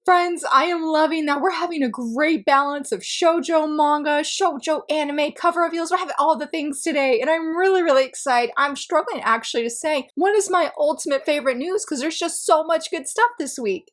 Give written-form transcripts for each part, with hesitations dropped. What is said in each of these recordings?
Friends, I am loving that we're having a great balance of shoujo manga, shoujo anime, cover reveals. We're having all the things today, and I'm really excited. I'm struggling actually to say what is my ultimate favorite news because there's just so much good stuff this week.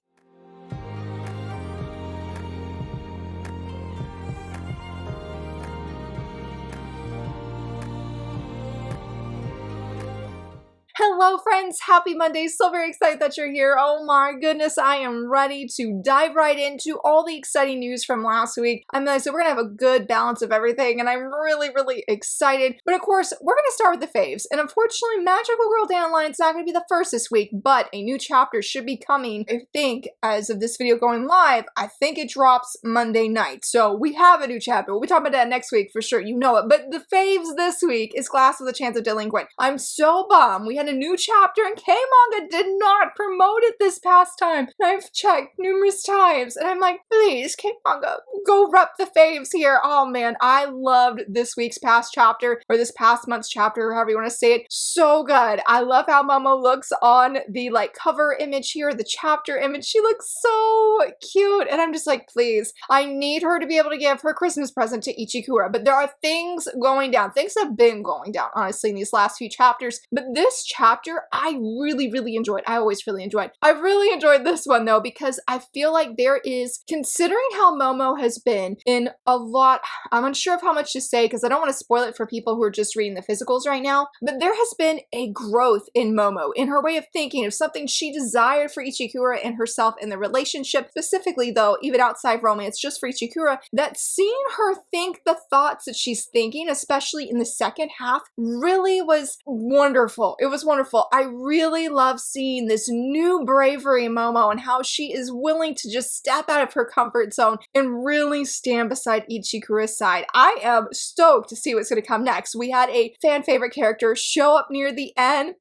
Hello friends, happy Monday, so very excited that you're here. Oh my goodness, I am ready to dive right into all the exciting news from last week. So we're gonna have a good balance of everything and I'm really excited. But of course, we're gonna start with the faves. And unfortunately, Magical Girl Dandelion is not gonna be the first this week, but a new chapter should be coming, I think, as of this video going live. I think it drops Monday night. So we have a new chapter. We'll be talking about that next week for sure, you know it. But the faves this week is Glass with a Chance of Delinquent. I'm so bummed. We had a new chapter and K-Manga did not promote it this past time. I've checked numerous times and I'm like, please, K-Manga, go rep the faves here. Oh man, I loved this week's past chapter, or this past month's chapter, or however you want to say it. So good. I love how Momo looks on the cover image here, the chapter image. She looks so cute and I'm just like, please, I need her to be able to give her Christmas present to Ichikura. But there are things going down. Things have been going down, honestly, in these last few chapters. But this chapter, I really enjoyed. I always really enjoyed. I really enjoyed this one though, because I feel like there is, considering how Momo has been in a lot, I'm unsure of how much to say because I don't want to spoil it for people who are just reading the physicals right now, but there has been a growth in Momo, in her way of thinking, of something she desired for Ichikura and herself in the relationship, specifically though, even outside romance, just for Ichikura, that seeing her think the thoughts that she's thinking, especially in the second half, really was wonderful. It was wonderful. I really love seeing this new bravery in Momo and how she is willing to just step out of her comfort zone and really stand beside Ichikura's side. I am stoked to see what's going to come next. We had a fan favorite character show up near the end.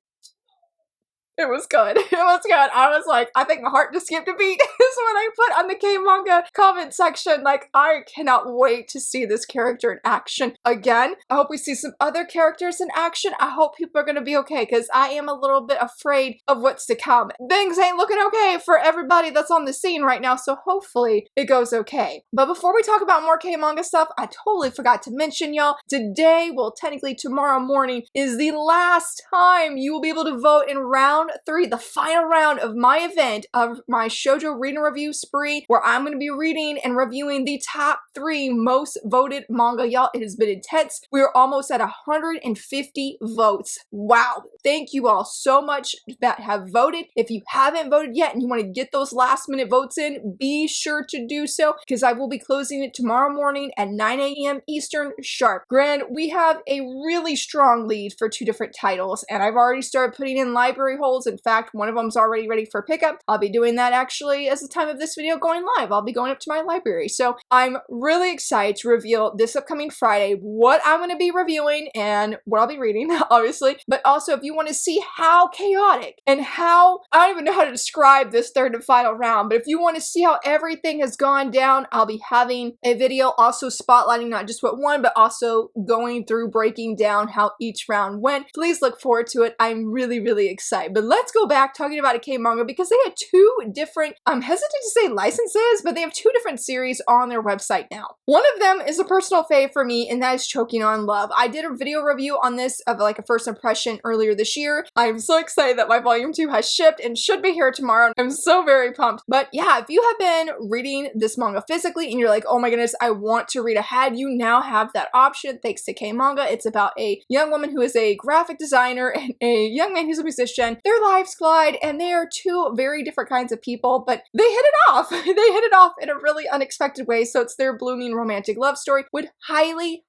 It was good. It was good. I was like, I think my heart just skipped a beat. Is what I put on the K-Manga comment section. Like, I cannot wait to see this character in action again. I hope we see some other characters in action. I hope people are going to be okay because I am a little bit afraid of what's to come. Things ain't looking okay for everybody that's on the scene right now, so hopefully it goes okay. But before we talk about more K-Manga stuff, I totally forgot to mention, y'all, today, well, technically tomorrow morning, is the last time you will be able to vote in round 3, the final round of my event of my shoujo read and review spree, where I'm going to be reading and reviewing the top 3 most voted manga. Y'all, it has been intense. We are almost at 150 votes. Wow. Thank you all so much that have voted. If you haven't voted yet and you want to get those last minute votes in, be sure to do so because I will be closing it tomorrow morning at 9 a.m. Eastern sharp. Granted, we have a really strong lead for 2 different titles and I've already started putting in library holds. In fact, one of them's already ready for pickup. I'll be doing that actually as the time of this video going live. I'll be going up to my library. So I'm really excited to reveal this upcoming Friday what I'm going to be reviewing and what I'll be reading, obviously. But also if you want to see how chaotic and how, I don't even know how to describe this third and final round, but if you want to see how everything has gone down, I'll be having a video also spotlighting not just what won, but also going through breaking down how each round went. Please look forward to it. I'm really excited. But let's go back talking about a K-Manga because they had 2 different, I'm hesitant to say licenses, but they have 2 different series on their website now. One of them is a personal fave for me, and that is Choking on Love. I did a video review on this of a first impression earlier this year. I'm so excited that my volume 2 has shipped and should be here tomorrow. I'm so very pumped. But yeah, if you have been reading this manga physically and you're like, oh my goodness, I want to read ahead, you now have that option thanks to K-Manga. It's about a young woman who is a graphic designer and a young man who's a musician. Their lives collide and they are 2 very different kinds of people, but they hit it off. They hit it off in a really unexpected way. So it's their blooming romantic love story. Would highly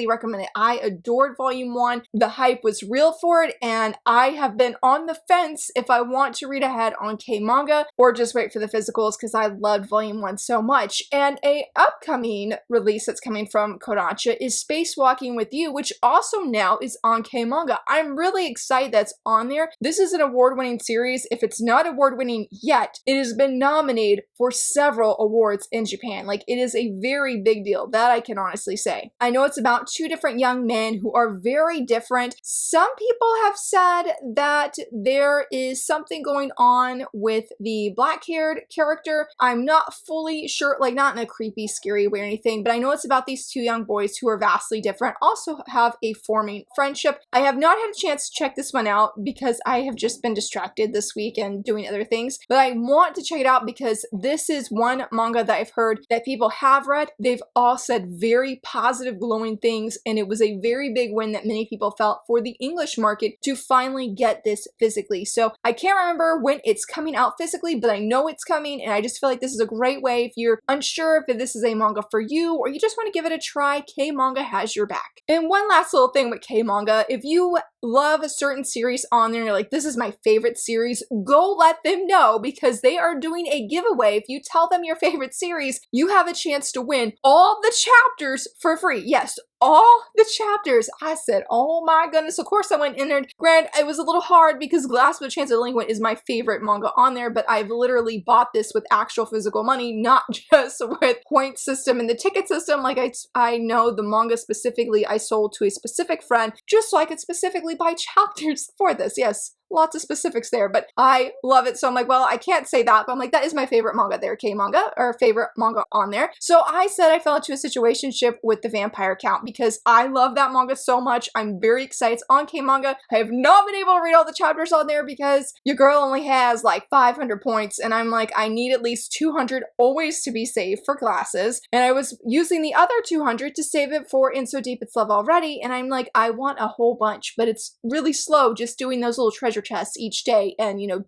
recommend it. I adored volume 1. The hype was real for it and I have been on the fence if I want to read ahead on K-Manga or just wait for the physicals because I loved volume 1 so much. And a upcoming release that's coming from Kodansha is Spacewalking with You, which also now is on K-Manga. I'm really excited that's on there. This is an award-winning series. If it's not award-winning yet, it has been nominated for several awards in Japan. Like, it is a very big deal, that I can honestly say. Shoujosei. I know it's about two different young men who are very different. Some people have said that there is something going on with the black-haired character. I'm not fully sure, like not in a creepy, scary way or anything, but I know it's about these two young boys who are vastly different, also have a forming friendship. I have not had a chance to check this one out because I have just been distracted this week and doing other things, but I want to check it out because this is one manga that I've heard that people have read. They've all said very positive, glowing things, and it was a very big win that many people felt for the English market to finally get this physically. So I can't remember when it's coming out physically, but I know it's coming, and I just feel like this is a great way if you're unsure if this is a manga for you or you just want to give it a try. K-Manga has your back. And one last little thing with K-Manga, if you love a certain series on there and you're like, this is my favorite series, go let them know because they are doing a giveaway. If you tell them your favorite series, you have a chance to win all the chapters for free. Yes, all the chapters. I said, oh my goodness. Of course I went in there. Granted, it was a little hard because Glass with a Chance of Delinquent is my favorite manga on there, but I've literally bought this with actual physical money, not just with point system and the ticket system. Like I know the manga specifically I sold to a specific friend just so I could specifically buy chapters for this. Yes, lots of specifics there, but I love it. So I'm like, well, I can't say that, but I'm like, that is my favorite manga there, K-Manga, or favorite manga on there. So I said I fell into a situationship with the Vampire Count because I love that manga so much. I'm very excited on K-Manga. I have not been able to read all the chapters on there because your girl only has like 500 points, and I'm like, I need at least 200 always to be saved for classes, and I was using the other 200 to save it for In So Deep It's Love Already, and I'm like, I want a whole bunch, but it's really slow just doing those little treasure chests each day and, you know,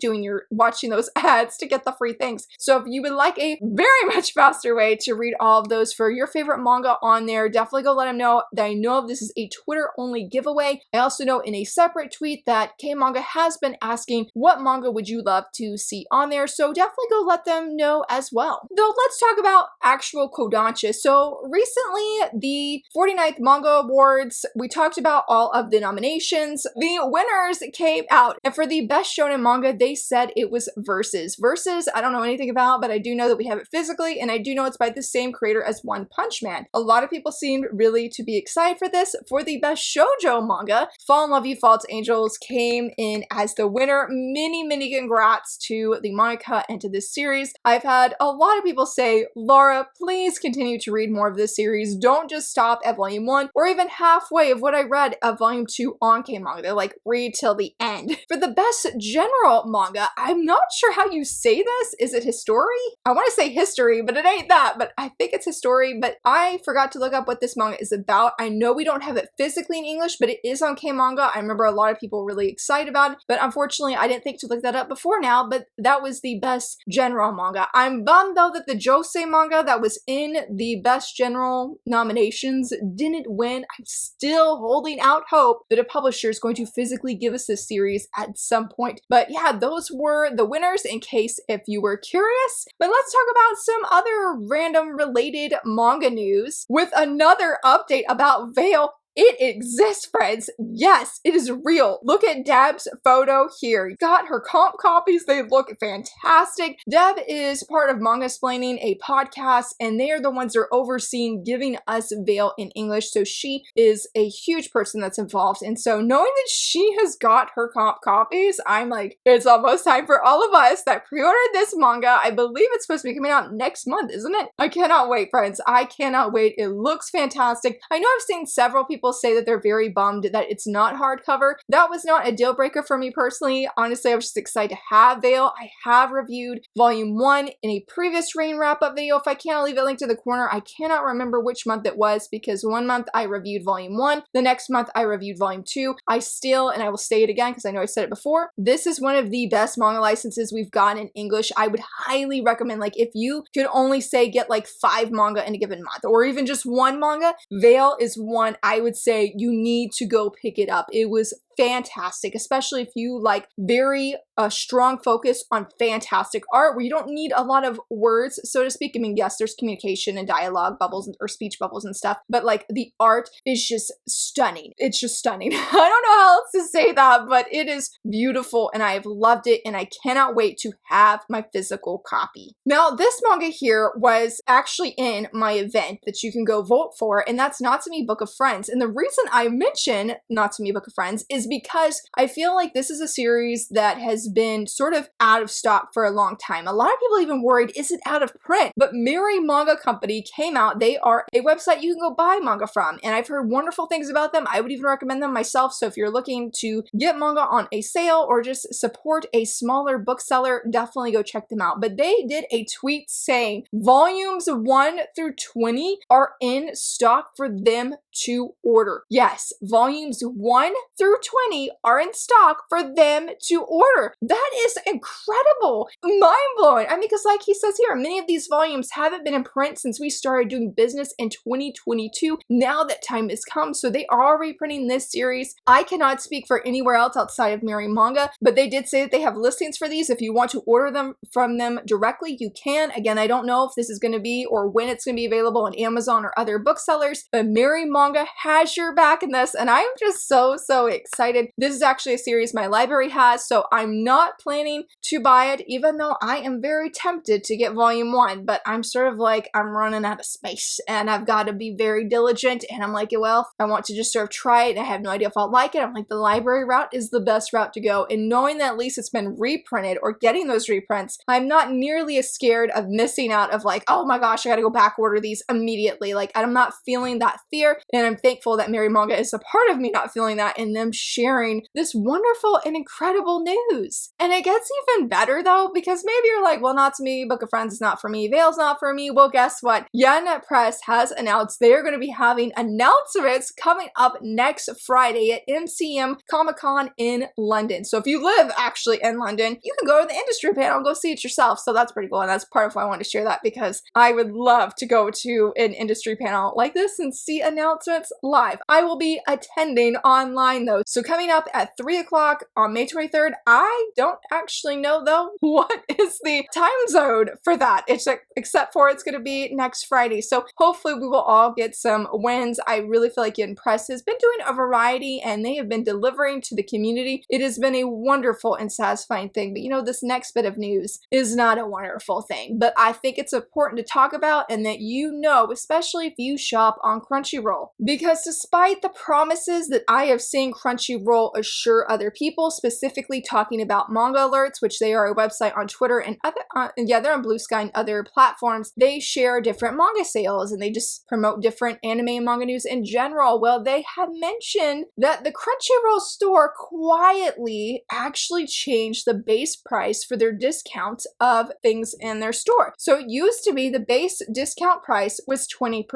watching those ads to get the free things. So if you would like a very much faster way to read all of those for your favorite manga on there, definitely go let them know that I know this is a Twitter only giveaway. I also know in a separate tweet that K-Manga has been asking what manga would you love to see on there, so definitely go let them know as well. Though let's talk about actual Kodansha. So recently the 49th Manga Awards, we talked about all of the nominations. The winners came out, and for the best shonen manga, they said it was Versus. Versus, I don't know anything about, but I do know that we have it physically, and I do know it's by the same creator as One Punch Man. A lot of people seemed really to be excited for this. For the best shoujo manga, Fall in Love You False Angels came in as the winner. Many congrats to the mangaka and to this series. I've had a lot of people say, Laura, please continue to read more of this series. Don't just stop at volume 1 or even halfway of what I read of volume 2 on K-Manga. They're like, read till the end. For the best general manga, I'm not sure how you say this. Is it history? I want to say history, but it ain't that, but I think it's history, but I forgot to look up what this manga is about. I know we don't have it physically in English, but it is on K-Manga. I remember a lot of people were really excited about it, but unfortunately I didn't think to look that up before now, but that was the best general manga. I'm bummed though that the Josei manga that was in the best general nominations didn't win. I'm still holding out hope that a publisher is going to physically give us this series at some point. But yeah, those were the winners in case if you were curious. But let's talk about some other random related manga news with another update about Veil. It exists, friends. Yes, it is real. Look at Deb's photo here. Got her comp copies. They look fantastic. Deb is part of Manga Splaining, a podcast, and they are the ones that are overseeing giving us Veil in English. So she is a huge person that's involved. And so knowing that she has got her comp copies, I'm like, it's almost time for all of us that pre-ordered this manga. I believe it's supposed to be coming out next month, isn't it? I cannot wait, friends. I cannot wait. It looks fantastic. I know I've seen several people say that they're very bummed that it's not hardcover. That was not a deal breaker for me personally. Honestly, I was just excited to have Veil. I have reviewed volume 1 in a previous rain wrap-up video. If I can't, I'll leave it linked in the corner. I cannot remember which month it was because one month I reviewed volume 1, the next month I reviewed volume 2. I still, and I will say it again because I know I said it before, this is one of the best manga licenses we've gotten in English. I would highly recommend, like, if you could only say get like 5 manga in a given month or even just 1 manga, Veil is one I would say you need to go pick it up. It was fantastic, especially if you like very strong focus on fantastic art where you don't need a lot of words, so to speak. I mean, yes, there's communication and dialogue bubbles or speech bubbles and stuff, but like the art is just stunning. It's just stunning. I don't know how else to say that, but it is beautiful and I have loved it and I cannot wait to have my physical copy. Now, this manga here was actually in my event that you can go vote for, and that's Natsume Book of Friends. And the reason I mention Natsume Book of Friends is because I feel like this is a series that has been sort of out of stock for a long time. A lot of people even worried, is it out of print? But Miri Manga Company came out. They are a website you can go buy manga from, and I've heard wonderful things about them. I would even recommend them myself. So if you're looking to get manga on a sale or just support a smaller bookseller, definitely go check them out. But they did a tweet saying volumes 1 through 20 are in stock for them to order. Yes, volumes 1 through 20 are in stock for them to order. That is incredible, mind-blowing. I mean, because like he says here, many of these volumes haven't been in print since we started doing business in 2022. Now that time has come, so they are already printing this series. I cannot speak for anywhere else outside of Miri Manga, but they did say that they have listings for these. If you want to order them from them directly, you can. Again, I don't know if this is going to be or when it's going to be available on Amazon or other booksellers, but Miri Manga has your back in this, and I'm just so excited. This is actually a series my library has, so I'm not planning to buy it, even though I am very tempted to get volume 1, but I'm sort of like, I'm running out of space, and I've got to be very diligent, and I'm like, well, I want to just sort of try it, and I have no idea if I'll like it. I'm like, the library route is the best route to go, and knowing that at least it's been reprinted or getting those reprints, I'm not nearly as scared of missing out of like, oh my gosh, I gotta go back order these immediately. Like, I'm not feeling that fear, and I'm thankful that Miri Manga is a part of me not feeling that and them sharing this wonderful and incredible news. And it gets even better though, because maybe you're like, well, Natsume Book of Friends is not for me, Veil's not for me. Well, guess what? Yen Press has announced they are going to be having announcements coming up next Friday at MCM Comic-Con in London. So if you live actually in London, you can go to the industry panel and go see it yourself. So that's pretty cool, and that's part of why I wanted to share that, because I would love to go to an industry panel like this and see announcements live. I will be attending online though. So coming up at 3 o'clock on May 23rd, I don't actually know though what is the time zone for that. It's like, except for it's going to be next Friday. So hopefully we will all get some wins. I really feel like Yen Press has been doing a variety and they have been delivering to the community. It has been a wonderful and satisfying thing. But you know, this next bit of news is not a wonderful thing, but I think it's important to talk about and that you know, especially if you shop on CrunchyRoll. Because despite the promises that I have seen CrunchyRoll assure other people, specifically talking about manga alerts, which they are a website on Twitter and other, yeah, they're on Blue Sky and other platforms. They share different manga sales and they just promote different anime and manga news in general. Well, they have mentioned that the CrunchyRoll store quietly actually changed the base price for their discounts of things in their store. So it used to be the base discount price was 20%.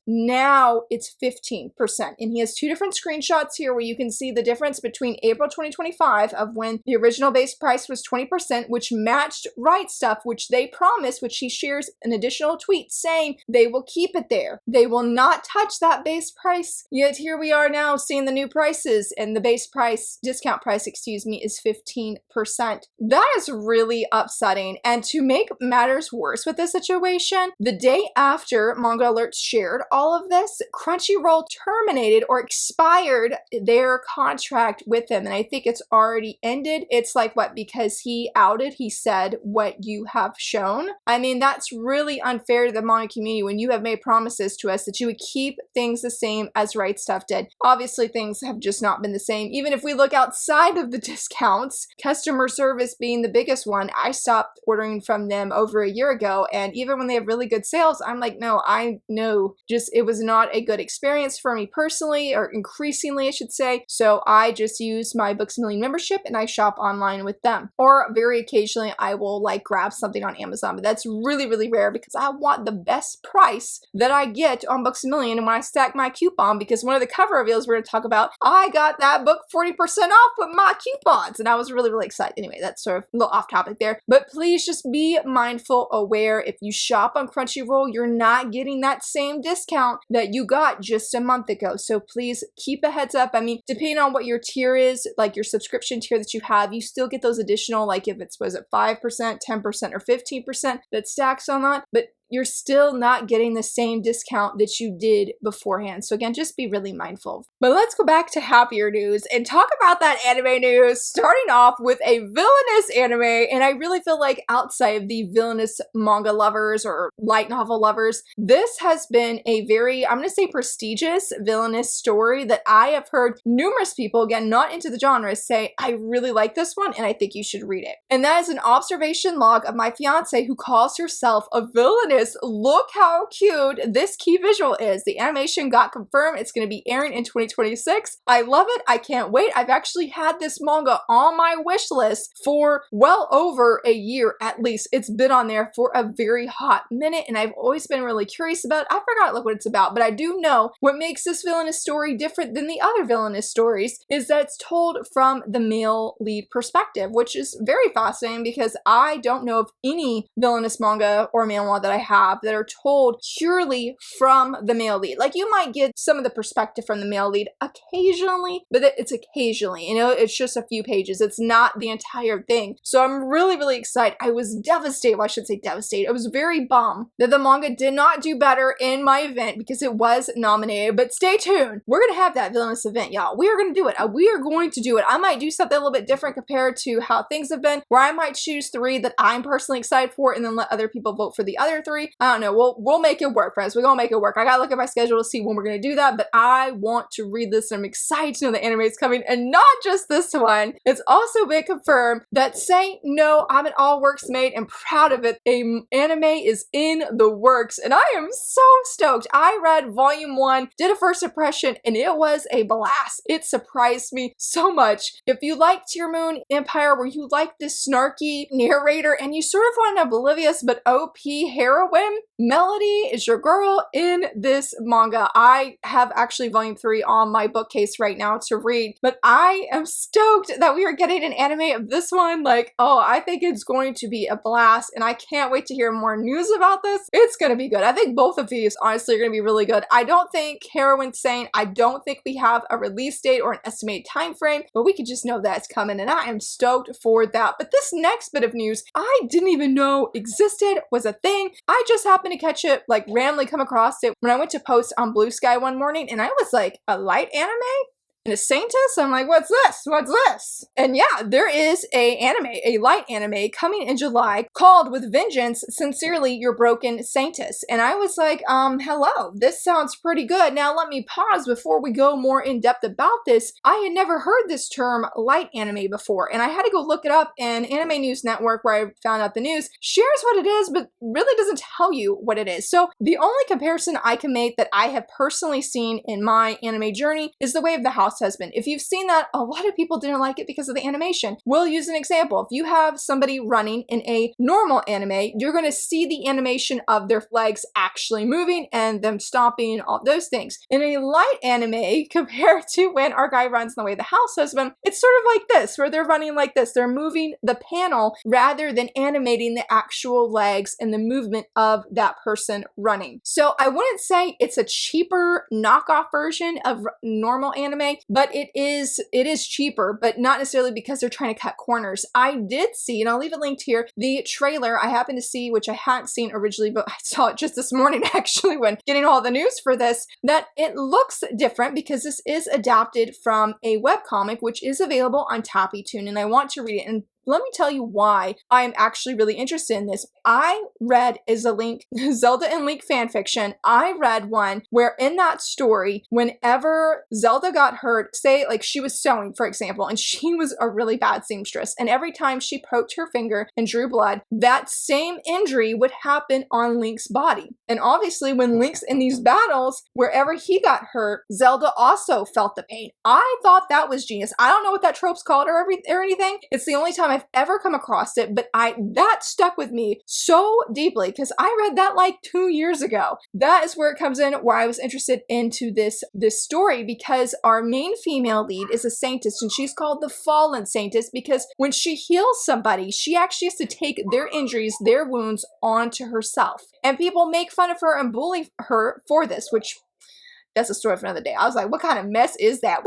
Now it's 15%. And he has two different screenshots here where you can see the difference between April 2025 of when the original base price was 20%, which matched Right Stuff, which they promised, which he shares an additional tweet saying they will keep it there. They will not touch that base price. Yet here we are now seeing the new prices and the base price, discount price, excuse me, is 15%. That is really upsetting. And to make matters worse with this situation, the day after Manga Alerts shared all of this, Crunchyroll terminated or expired their contract with them. And I think it's already ended. It's like, what, because he said what you have shown? I mean, that's really unfair to the manga community when you have made promises to us that you would keep things the same as Right Stuff did. Obviously, things have just not been the same. Even if we look outside of the discounts, customer service being the biggest one, I stopped ordering from them over a year ago. And even when they have really good sales, I'm like, no, I know, just it was not a good experience for me personally, or increasingly, I should say. So I just use my Books A Million membership and I shop online with them. Or very occasionally, I will like grab something on Amazon, but that's really, really rare because I want the best price that I get on Books A Million. And when I stack my coupon, because one of the cover reveals we're going to talk about, I got that book 40% off with my coupons. And I was really, really excited. Anyway, that's sort of a little off topic there. But please just be mindful, aware. If you shop on Crunchyroll, you're not getting that same discount that you got just a month ago. So please keep a heads up. I mean, depending on what your tier is, like your subscription tier that you have, you still get those additional, like if it's, was it 5%, 10%, or 15% that stacks on that, but you're still not getting the same discount that you did beforehand. So again, just be really mindful. But let's go back to happier news and talk about that anime news, starting off with a Villainess anime. And I really feel like outside of the Villainous manga lovers or light novel lovers, this has been a very, I'm gonna say, prestigious Villainous story that I have heard numerous people, again, not into the genre, say, I really like this one and I think you should read it. And that is an observation log of my fiance who calls herself a villainess. Look how cute this key visual is. The animation got confirmed. It's going to be airing in 2026. I love it. I can't wait. I've actually had this manga on my wish list for well over a year at least. It's been on there for a very hot minute and I've always been really curious about it. I forgot what it's about, but I do know what makes this villainous story different than the other villainous stories is that it's told from the male lead perspective, which is very fascinating because I don't know of any villainous manga or manhwa that I have that are told purely from the male lead. Like you might get some of the perspective from the male lead occasionally, but it's occasionally, you know, it's just a few pages. It's not the entire thing. So I'm really, really excited. I was devastated. Well, I should say devastated. I was very bummed that the manga did not do better in my event because it was nominated, but stay tuned. We're going to have that villainous event, y'all. We are going to do it. We are going to do it. I might do something a little bit different compared to how things have been, where I might choose 3 that I'm personally excited for and then let other people vote for the other 3. I don't know. We'll make it work, friends. We're gonna make it work. I gotta look at my schedule to see when we're gonna do that, but I want to read this and I'm excited to know the anime is coming, and not just this one. It's also been confirmed that Say No, I'm an All Works Made and proud of it. An anime is in the works and I am so stoked. I read volume 1, did a first impression, and it was a blast. It surprised me so much. If you like Tear Moon Empire, where you like this snarky narrator and you sort of want an oblivious but OP heroine, Melody is your girl in this manga. I have actually volume 3 on my bookcase right now to read, but I am stoked that we are getting an anime of this one. Like, oh, I think it's going to be a blast and I can't wait to hear more news about this. It's gonna be good. I think both of these honestly are gonna be really good. I don't think Heroine's saying, I don't think we have a release date or an estimated time frame, but we could just know that it's coming and I am stoked for that. But this next bit of news, I didn't even know existed, was a thing. I just happened to catch it, like randomly come across it when I went to post on Blue Sky one morning and I was like, a light anime? And a Saintess? I'm like, what's this? What's this? And yeah, there is a anime, a light anime coming in July called With Vengeance, Sincerely Your Broken Saintess. And I was like, hello, this sounds pretty good. Now let me pause before we go more in depth about this. I had never heard this term light anime before, and I had to go look it up, and Anime News Network, where I found out the news, shares what it is, but really doesn't tell you what it is. So the only comparison I can make that I have personally seen in my anime journey is The Way of the House Husband. If you've seen that, a lot of people didn't like it because of the animation. We'll use an example. If you have somebody running in a normal anime, you're going to see the animation of their legs actually moving and them stomping and all those things. In a light anime, compared to when our guy runs in The Way of the House Husband, it's sort of like this, where they're running like this. They're moving the panel rather than animating the actual legs and the movement of that person running. So I wouldn't say it's a cheaper knockoff version of normal anime, but it is cheaper, but not necessarily because they're trying to cut corners. I did see, and I'll leave it linked here, the trailer I happened to see, which I hadn't seen originally, but I saw it just this morning actually when getting all the news for this, that it looks different because this is adapted from a webcomic, which is available on TappyToon, and I want to read it. And let me tell you why I'm actually really interested in this. I read Zelda and Link fanfiction. I read one where in that story, whenever Zelda got hurt, say like she was sewing, for example, and she was a really bad seamstress, and every time she poked her finger and drew blood, that same injury would happen on Link's body. And obviously when Link's in these battles, wherever he got hurt, Zelda also felt the pain. I thought that was genius. I don't know what that trope's called or anything. It's the only time I've ever come across it, but that stuck with me so deeply because I read that like 2 years ago. That is where it comes in, where I was interested into this story, because our main female lead is a saintess, and she's called the Fallen Saintess because when she heals somebody, she actually has to take their injuries, their wounds onto herself. And people make fun of her and bully her for this, which that's a story for another day. I was like, what kind of mess is that?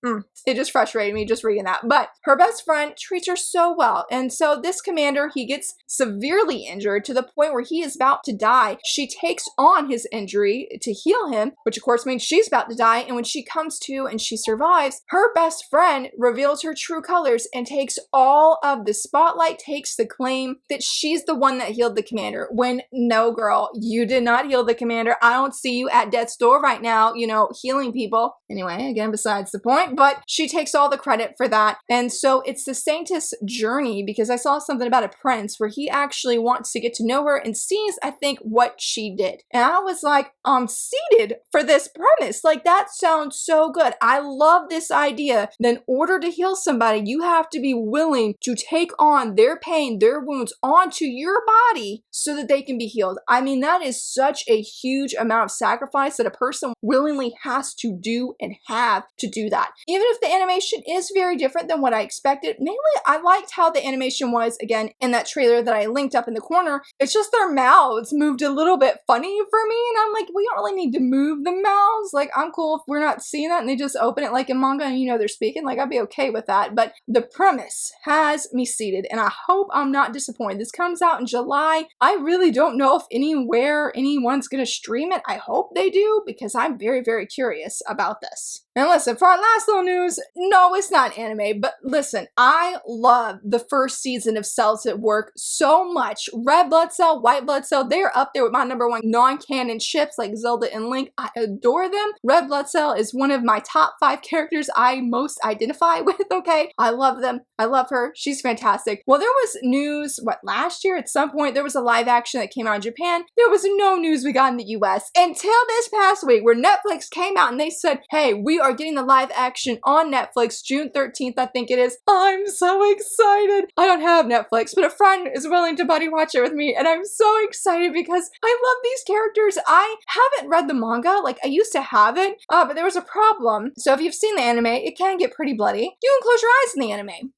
It just frustrated me just reading that. But her best friend treats her so well. And so this commander, he gets severely injured to the point where he is about to die. She takes on his injury to heal him, which of course means she's about to die. And when she comes to and she survives, her best friend reveals her true colors and takes all of the spotlight, takes the claim that she's the one that healed the commander. When no, girl, you did not heal the commander. I don't see you at death's door right now, you know, healing people. Anyway, again, besides the point, but she takes all the credit for that. And so it's the Saintess journey, because I saw something about a prince where he actually wants to get to know her and sees, I think, what she did. And I was like, I'm seated for this premise. Like, that sounds so good. I love this idea that in order to heal somebody, you have to be willing to take on their pain, their wounds onto your body so that they can be healed. I mean, that is such a huge amount of sacrifice that a person willingly has to do and have to do that. Even if the animation is very different than what I expected, mainly I liked how the animation was, again, in that trailer that I linked up in the corner. It's just their mouths moved a little bit funny for me, and I'm like, we don't really need to move the mouths. Like, I'm cool if we're not seeing that and they just open it like in manga and you know they're speaking. Like, I'd be okay with that. But the premise has me seated, and I hope I'm not disappointed. This comes out in July. I really don't know if anywhere anyone's gonna stream it. I hope they do, because I'm very, very curious about this. And listen, for our last little news, no, it's not anime, but listen, I love the first season of Cells at Work so much. Red Blood Cell, White Blood Cell, they're up there with my #1 non-canon ships like Zelda and Link. I adore them. Red Blood Cell is one of my top 5 characters I most identify with, okay? I love them. I love her. She's fantastic. Well, there was news, last year at some point, there was a live action that came out in Japan. There was no news we got in the US until this past week where Netflix came out and they said, hey, we are getting the live action on Netflix, June 13th, I think it is. I'm so excited. I don't have Netflix, but a friend is willing to buddy watch it with me, and I'm so excited because I love these characters. I haven't read the manga, like I used to have it, but there was a problem. So if you've seen the anime, it can get pretty bloody. You can close your eyes in the anime.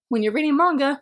When you're reading manga,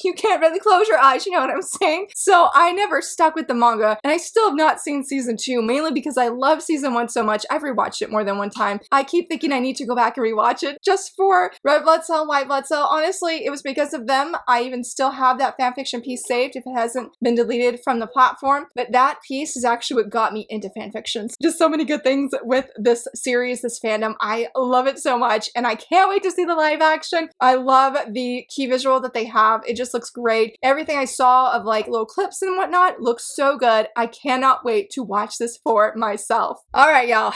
you can't really close your eyes, you know what I'm saying? So I never stuck with the manga, and I still have not seen season 2, mainly because I love season 1 so much. I've rewatched it more than one time. I keep thinking I need to go back and rewatch it just for Red Blood Cell, White Blood Cell. Honestly, it was because of them. I even still have that fanfiction piece saved if it hasn't been deleted from the platform. But that piece is actually what got me into fanfictions. Just so many good things with this series, this fandom. I love it so much, and I can't wait to see the live action. I love the key visual that they have. It just looks great. Everything I saw of like little clips and whatnot looks so good. I cannot wait to watch this for myself. All right, y'all.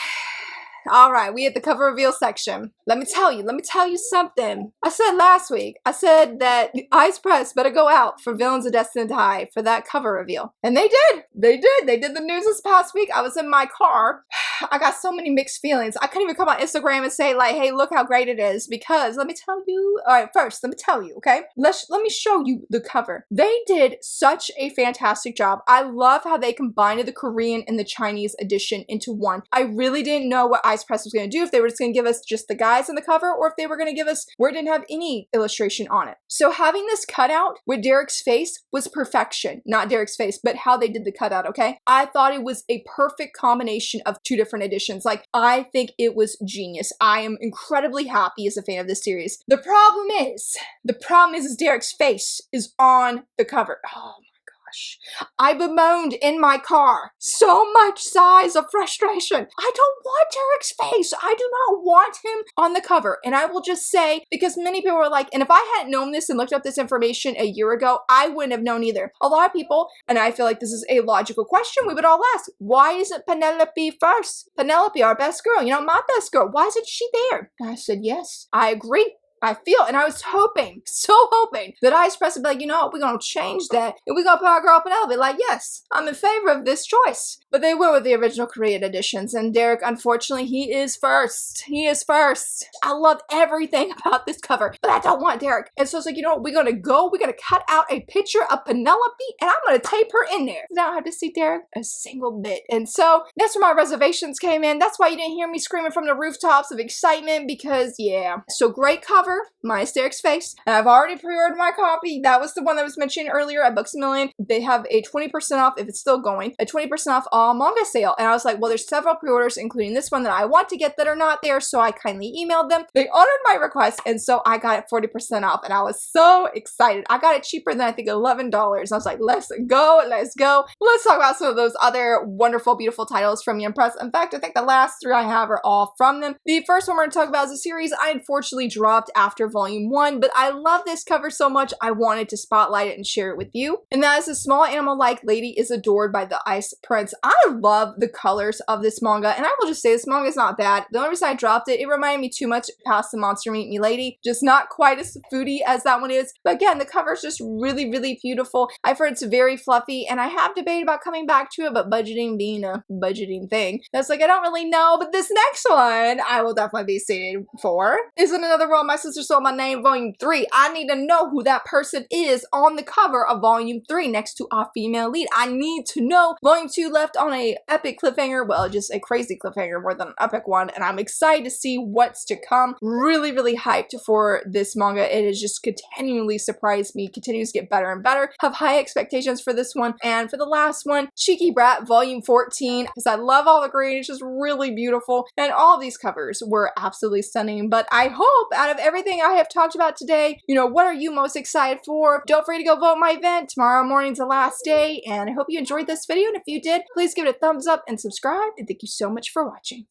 All right, we at the cover reveal section. Let me tell you something. I said last week, I said that Eyes Press better go out for Villains are Destined to Die for that cover reveal. And they did. They did the news this past week. I was in my car. I got so many mixed feelings. I couldn't even come on Instagram and say like, hey, look how great it is, because let me tell you. All right, first, let me tell you, okay? Let me show you the cover. They did such a fantastic job. I love how they combined the Korean and the Chinese edition into one. I really didn't know what Ice Press was going to do, if they were just going to give us just the guys on the cover, or if they were going to give us where it didn't have any illustration on it. So having this cutout with Derek's face was perfection. Not Derek's face, but how they did the cutout, okay? I thought it was a perfect combination of 2 different editions. Like, I think it was genius. I am incredibly happy as a fan of this series. The problem is Derek's face is on the cover. Oh my gosh. I bemoaned in my car. So much sighs of frustration. I don't want Derek's face. I do not want him on the cover. And I will just say, because many people were like, and if I hadn't known this and looked up this information a year ago, I wouldn't have known either. A lot of people, and I feel like this is a logical question we would all ask, why isn't Penelope first? Penelope, our best girl, you know, my best girl. Why isn't she there? And I said, yes, I agree. I feel, and I was hoping, so hoping, that Ice Press would be like, you know what, we're going to change that, and we're going to put our girl Penelope. Like, yes, I'm in favor of this choice. But they were with the original Korean editions, and Derek, unfortunately, he is first. He is first. I love everything about this cover, but I don't want Derek. And so it's like, you know what, we're going to cut out a picture of Penelope, and I'm going to tape her in there. I don't have to see Derek a single bit. And so that's where my reservations came in. That's why you didn't hear me screaming from the rooftops of excitement, because, yeah. So great cover. cover, my Asterix face, and I've already pre-ordered my copy. That was the one that was mentioned earlier at Books A Million. They have a 20% off, if it's still going, a 20% off all manga sale. And I was like, well, there's several pre-orders, including this one that I want to get that are not there, so I kindly emailed them. They honored my request, and so I got it 40% off, and I was so excited. I got it cheaper than I think $11. I was like, let's go, let's go. Let's talk about some of those other wonderful, beautiful titles from Young Press. In fact, I think the last three I have are all from them. The first one we're going to talk about is a series I unfortunately dropped after volume 1, but I love this cover so much I wanted to spotlight it and share it with you. And that is A Small Animal-Like Lady is Adored by the Ice Prince. I love the colors of this manga, and I will just say this manga is not bad. The only reason I dropped it, it reminded me too much past the Monster Meet Me Lady, just not quite as foodie as that one is. But again, the cover is just really, really beautiful. I've heard it's very fluffy, and I have debated about coming back to it, but budgeting being a budgeting thing, that's like, I don't really know. But this next one, I will definitely be seated for. Isn't Another World My Sister Stole My Name, Volume 3. I need to know who that person is on the cover of Volume 3 next to our female lead. I need to know. Volume 2 left on a epic cliffhanger, well, just a crazy cliffhanger more than an epic one, and I'm excited to see what's to come. Really, really hyped for this manga. It has just continually surprised me, continues to get better and better. Have high expectations for this one. And for the last one, Cheeky Brat Volume 14, because I love all the green. It's just really beautiful, and all of these covers were absolutely stunning. But I hope out of everything I have talked about today, you know, what are you most excited for? Don't forget to go vote my event. Tomorrow morning's the last day, and I hope you enjoyed this video, and if you did, please give it a thumbs up and subscribe, and thank you so much for watching.